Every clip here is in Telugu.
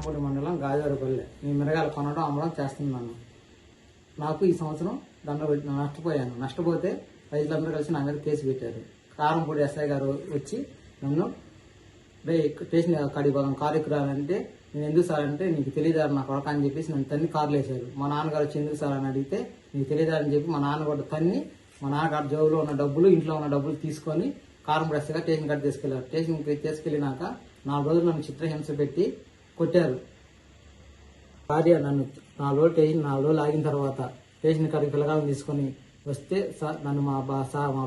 కారంపూడి మండలం గాజువారిపల్లె. నేను మిరగాయలు కొనడం అమ్మడం చేస్తున్నాను. నాకు ఈ సంవత్సరం నష్టపోతే రైతులందరూ కలిసి నా మీద కేసు పెట్టారు. కారంపూడి ఎస్ఐ గారు వచ్చి నన్ను స్టేషన్ కారు ఎక్కురాలంటే నేను ఎందుకు సార్ అంటే నీకు తెలియదారు నా కొడక అని చెప్పేసి నన్ను తన్ని కార్లు వేశారు. మా నాన్నగారు వచ్చి ఎందుకు సార్ అని అడిగితే నీకు తెలియదారని చెప్పి మా నాన్న కూడా తన్ని మా నాన్నగారు జోబులో ఉన్న డబ్బులు ఇంట్లో ఉన్న డబ్బులు తీసుకొని కారంపూడి ఎస్ఐ గారు స్టేషన్ కాడికి తీసుకెళ్లారు. స్టేషన్కి తీసుకెళ్ళినాక 4 రోజులు నన్ను చిత్రహింస పెట్టి కొట్టారు. భార్య నన్ను 4 రోజులు ఆగిన తర్వాత స్టేషన్ కాడికి పిల్లగాలను తీసుకొని వస్తే సార్ నన్ను మా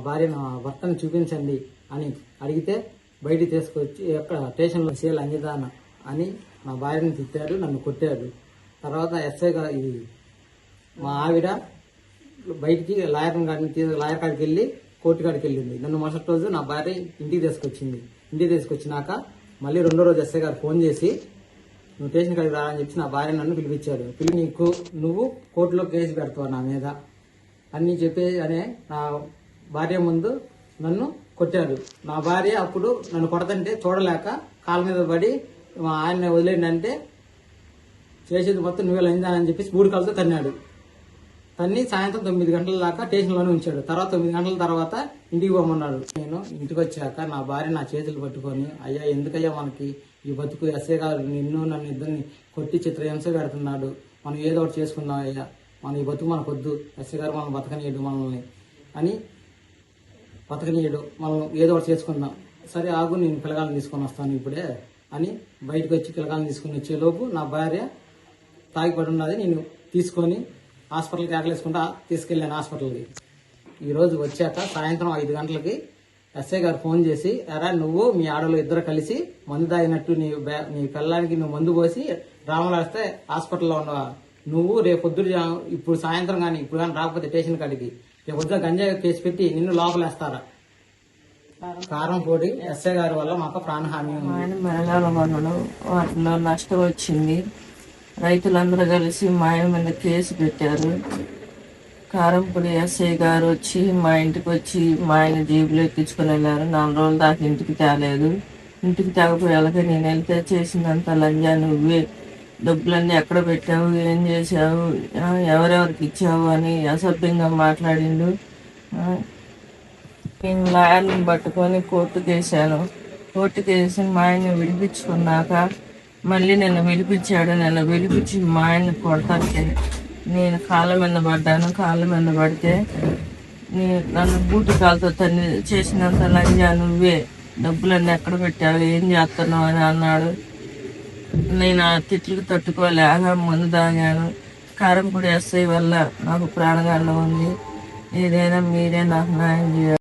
భార్య నా భర్తను చూపించండి అని అడిగితే బయటికి తీసుకొచ్చి ఎక్కడ స్టేషన్లో సేల్ అంగిదాన అని మా భార్యని తిట్టాడు, నన్ను కొట్టాడు. తర్వాత ఎస్ఐ గారు మా ఆవిడ బయటికి లాయర్ కాడికి వెళ్ళి కోర్టు కాడికి వెళ్ళింది. నన్ను మరుసటి రోజు నా భార్య ఇంటికి తీసుకొచ్చింది. ఇంటికి తీసుకొచ్చినాక మళ్ళీ 2వ రోజు ఎస్ఐ గారు ఫోన్ చేసి నువ్వు స్టేషన్ కాడికి రాని చెప్పి నా భార్య నన్ను పిలిపించాడు. నువ్వు కోర్టులో కేసు పెడతావు నా మీద అన్నీ అనే నా భార్య ముందు నన్ను కొట్టాడు. నా భార్య అప్పుడు నన్ను కొడతంటే చూడలేక కాళ్ళ మీద పడి మా ఆయన వదిలేండంటే చేసేది మొత్తం నువ్వే లైందానని చెప్పేసి 3 కాళ్ళతో తన్నాడు. తన్ని సాయంత్రం 9 గంటల దాకా స్టేషన్లోనే ఉంచాడు. తర్వాత 9 గంటల తర్వాత ఇంటికి పోమన్నాడు. నేను ఇంటికి వచ్చాక నా భార్య నా చేతులు పట్టుకొని అయ్యా ఎందుకయ్యా మనకి ఈ బతుకు, ఎస్ఐ గారు నన్ను ఇద్దరిని కొట్టి చిత్రహింస పెడుతున్నాడు, మనం ఏదో ఒకటి చేసుకుందాం అయ్యా, మన ఈ బతుకు మనకొద్దు, ఎస్ఐ గారు మనం బతకనీయడు మనల్ని అని బతకనీయడు, మనం ఏదో ఒకటి చేసుకుందాం, సరే ఆగు నేను పిల్లగాలను తీసుకొని వస్తాను ఇప్పుడే అని బయటకు వచ్చి పిల్లగాలను తీసుకుని వచ్చేలోపు నా భార్య తాగిపడి ఉన్నది. నేను తీసుకొని హాస్పిటల్కి ఆకలేసుకుంటా తీసుకెళ్ళాను హాస్పిటల్కి. ఈరోజు వచ్చాక సాయంత్రం 5 గంటలకి ఎస్ఐ గారు ఫోన్ చేసి ఎరా నువ్వు మీ ఆడలో ఇద్దరు కలిసి మందు తాగినట్టు నీ పిల్లానికి నువ్వు మందు పోసి రామలాస్తే హాస్పిటల్లో ఉండవా, నువ్వు ఇప్పుడు సాయంత్రం కానీ ఇప్పుడు కానీ రాకపోతే స్టేషన్ కాడికి రేపు పొద్దున గంజాయి కేసు పెట్టి నిన్ను లోపలేస్తారా. కారంపూడి ఎస్ఐ గారి వల్ల మాకు ప్రాణహాని ఉంది. ఆయన మిరగాయల వలన వాటిలో నష్టం వచ్చింది. రైతులందరూ కలిసి మా ఆయన మీద కేసు పెట్టారు. కారంపూడి ఎస్ఐ గారు వచ్చి మా ఇంటికి వచ్చి మా ఆయన జీబులో ఎక్కించుకొని వెళ్ళారు. 4 రోజుల దాకా ఇంటికి తేలేదు. ఇంటికి తేకపోయాక నేను వెళ్తే చేసినంత లంజా నువ్వే, డబ్బులన్నీ ఎక్కడ పెట్టావు, ఏం చేసావు, ఎవరెవరికి ఇచ్చావు అని అసభ్యంగా మాట్లాడిండు. నేను లాయర్ని పట్టుకొని కోర్టుకు వేసాను. కోర్టుకు వేసి మా ఆయన్ని విడిపించుకున్నాక మళ్ళీ నిన్న విడిపించి మా ఆయన్ని కొడతానికి నేను కాళ్ళ మీద పడ్డాను. కాళ్ళ మీద పడితే నన్ను బూటు కాలుతో తన్ని చేసినంత లంజా నువ్వే, డబ్బులన్నీ ఎక్కడ పెట్టావు, ఏం చేస్తున్నావు అని అన్నాడు. నేను ఆ తిట్లకు తట్టుకోలేక ముందు తాగాను. కారంపూడి ఎస్ఐ వల్ల నాకు ప్రాణగండం ఉంది. ఏదైనా మీరే నాకు న్యాయం చేయాలి.